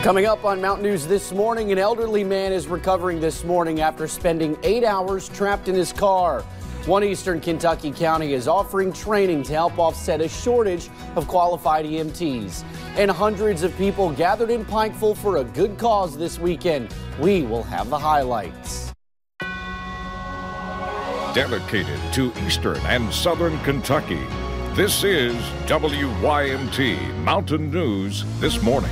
Coming up on Mountain News this morning, an elderly man is recovering this morning after spending 8 hours trapped in his car. One eastern Kentucky county is offering training to help offset a shortage of qualified EMTs. And hundreds of people gathered in Pikeville for a good cause this weekend. We will have the highlights. Dedicated to eastern and southern Kentucky, this is WYMT Mountain News this morning.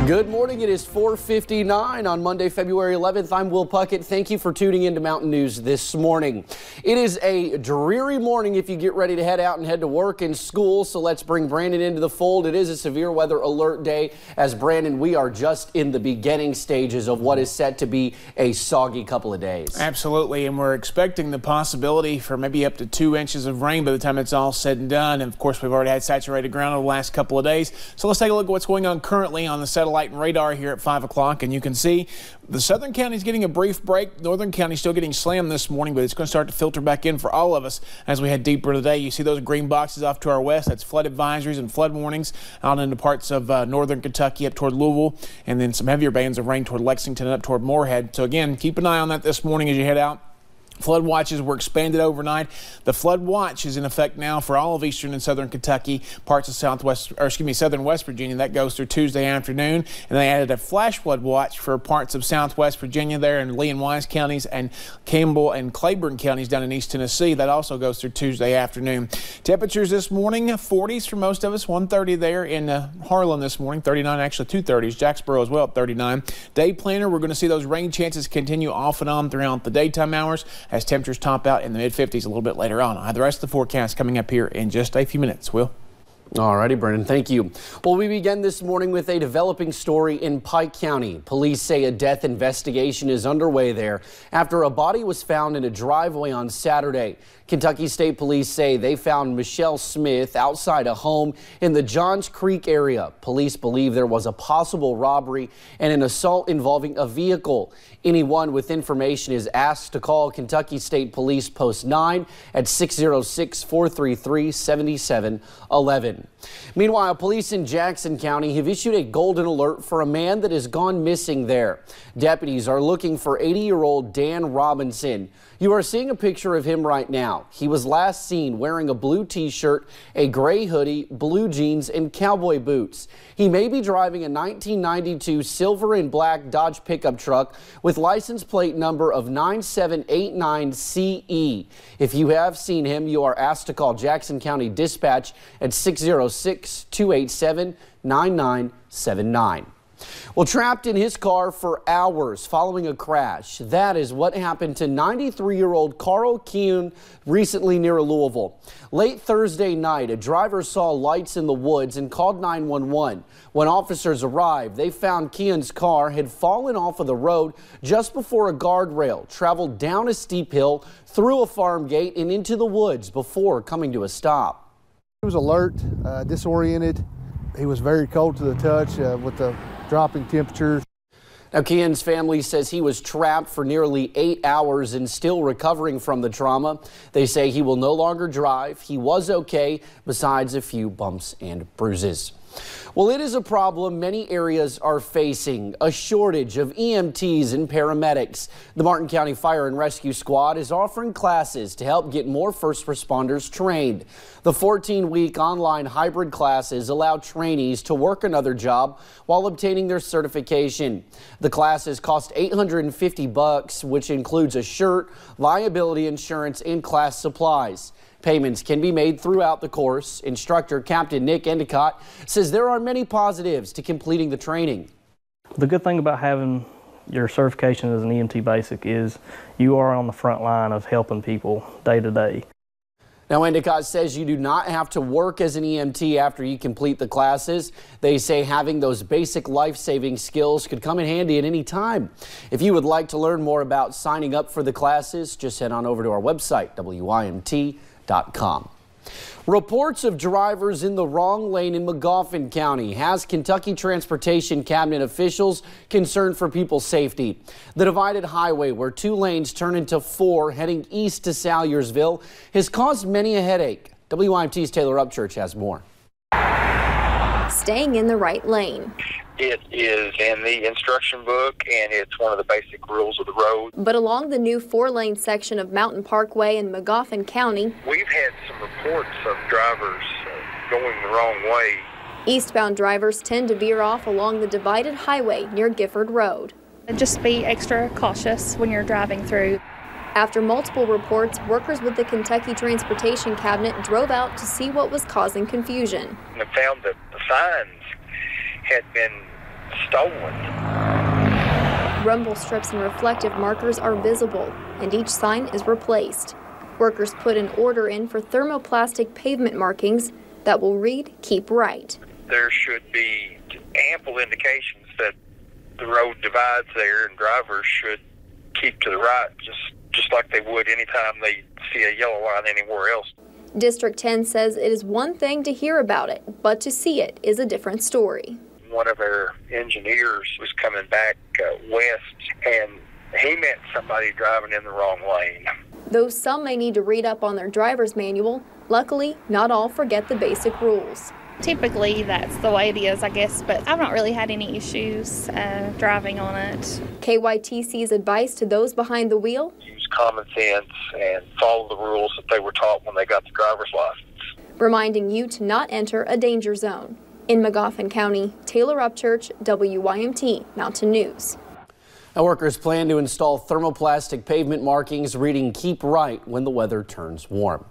Good morning. It is 4:59 on Monday, February 11th. I'm Will Puckett. Thank you for tuning into Mountain News this morning. It is a dreary morning if you get ready to head out and head to work and school. So let's bring Brandon into the fold. It is a severe weather alert day. As Brandon, we are just in the beginning stages of what is set to be a soggy couple of days. Absolutely. And we're expecting the possibility for maybe up to 2 inches of rain by the time it's all said and done. And of course, we've already had saturated ground over the last couple of days. So let's take a look at what's going on currently on the satellite and radar here at 5 o'clock, and you can see the southern county is getting a brief break. Northern county still getting slammed this morning, but it's going to start to filter back in for all of us as we head deeper today. You see those green boxes off to our west. That's flood advisories and flood warnings out into parts of northern Kentucky up toward Louisville, and then some heavier bands of rain toward Lexington and up toward Moorhead. So again, keep an eye on that this morning as you head out. Flood watches were expanded overnight. The flood watch is in effect now for all of eastern and southern Kentucky, parts of southern West Virginia. That goes through Tuesday afternoon. And they added a flash flood watch for parts of southwest Virginia there in Lee and Wise counties and Campbell and Claiborne counties down in East Tennessee. That also goes through Tuesday afternoon. Temperatures this morning, 40s for most of us, 130 there in Harlan this morning, 39 actually 230s. Jacksboro as well at 39. Day planner, we're going to see those rain chances continue off and on throughout the daytime hours, as temperatures top out in the mid-50s a little bit later on. I have the rest of the forecast coming up here in just a few minutes. Will? All righty, Brendan, thank you. Well, we begin this morning with a developing story in Pike County. Police say a death investigation is underway there after a body was found in a driveway on Saturday. Kentucky State Police say they found Michelle Smith outside a home in the Johns Creek area. Police believe there was a possible robbery and an assault involving a vehicle. Anyone with information is asked to call Kentucky State Police Post 9 at 606-433-7711. Meanwhile, police in Jackson County have issued a golden alert for a man that has gone missing there. Deputies are looking for 80-year-old Dan Robinson. You are seeing a picture of him right now. He was last seen wearing a blue t-shirt, a gray hoodie, blue jeans, and cowboy boots. He may be driving a 1992 silver and black Dodge pickup truck with license plate number of 9789CE. If you have seen him, you are asked to call Jackson County Dispatch at 606-287-9979. Well, trapped in his car for hours following a crash. That is what happened to 93-year-old Carl Keene recently near Louisville. Late Thursday night, a driver saw lights in the woods and called 911. When officers arrived, they found Keene's car had fallen off of the road just before a guardrail, traveled down a steep hill, through a farm gate, and into the woods before coming to a stop. He was alert, disoriented. He was very cold to the touch with the dropping temperatures. Now, Keane's family says he was trapped for nearly 8 hours and still recovering from the trauma. They say he will no longer drive. He was okay, besides a few bumps and bruises. Well, it is a problem many areas are facing, a shortage of EMTs and paramedics. The Martin County Fire and Rescue Squad is offering classes to help get more first responders trained. The 14-week online hybrid classes allow trainees to work another job while obtaining their certification. The classes cost $850, which includes a shirt, liability insurance, and class supplies. Payments can be made throughout the course. Instructor Captain Nick Endicott says there are many positives to completing the training. The good thing about having your certification as an EMT basic is you are on the front line of helping people day to day. Now, Endicott says you do not have to work as an EMT after you complete the classes. They say having those basic life-saving skills could come in handy at any time. If you would like to learn more about signing up for the classes, just head on over to our website, WYMT.com. Reports of drivers in the wrong lane in Magoffin County has Kentucky Transportation Cabinet officials concerned for people's safety. The divided highway where 2 lanes turn into 4 heading east to Salyersville has caused many a headache. WYMT's Taylor Upchurch has more. Staying in the right lane. It is in the instruction book, and it's one of the basic rules of the road. But along the new 4-lane section of Mountain Parkway in Magoffin County, we've had some reports of drivers going the wrong way. Eastbound drivers tend to veer off along the divided highway near Gifford Road. Just be extra cautious when you're driving through. After multiple reports, workers with the Kentucky Transportation Cabinet drove out to see what was causing confusion. And found that the signs had been stolen. Rumble strips and reflective markers are visible, and each sign is replaced. Workers put an order in for thermoplastic pavement markings that will read, "Keep right." There should be ample indications that the road divides there, and drivers should keep to the right, just like they would anytime they see a yellow line anywhere else. District 10 says it is one thing to hear about it, but to see it is a different story. One of our engineers was coming back west, and he met somebody driving in the wrong lane. Though some may need to read up on their driver's manual, luckily, not all forget the basic rules. Typically, that's the way it is, I guess, but I've not really had any issues driving on it. KYTC's advice to those behind the wheel? Use common sense and follow the rules that they were taught when they got the driver's license. Reminding you to not enter a danger zone. In Magoffin County, Taylor Upchurch, WYMT Mountain News. Now, workers plan to install thermoplastic pavement markings reading "Keep right" when the weather turns warm.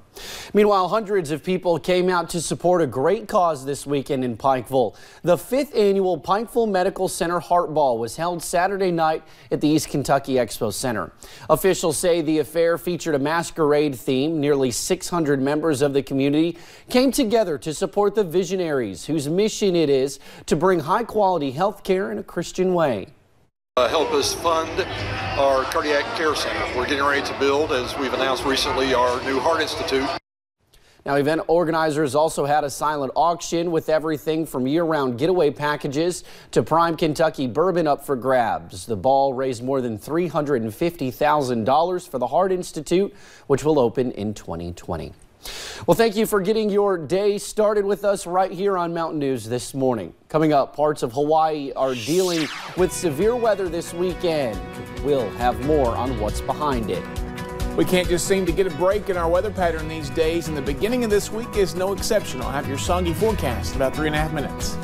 Meanwhile, hundreds of people came out to support a great cause this weekend in Pikeville. The 5th annual Pikeville Medical Center Heart Ball was held Saturday night at the East Kentucky Expo Center. Officials say the affair featured a masquerade theme. Nearly 600 members of the community came together to support the visionaries whose mission it is to bring high-quality health care in a Christian way. Help us fund our cardiac care center. We're getting ready to build, as we've announced recently, our new heart institute. Now, event organizers also had a silent auction with everything from year-round getaway packages to prime Kentucky bourbon up for grabs. The ball raised more than $350,000 for the Heart Institute, which will open in 2020. Well, thank you for getting your day started with us right here on Mountain News this morning. Coming up, parts of Hawaii are dealing with severe weather this weekend. We'll have more on what's behind it. We can't just seem to get a break in our weather pattern these days, and the beginning of this week is no exception. I'll have your soggy forecast in about 3.5 minutes.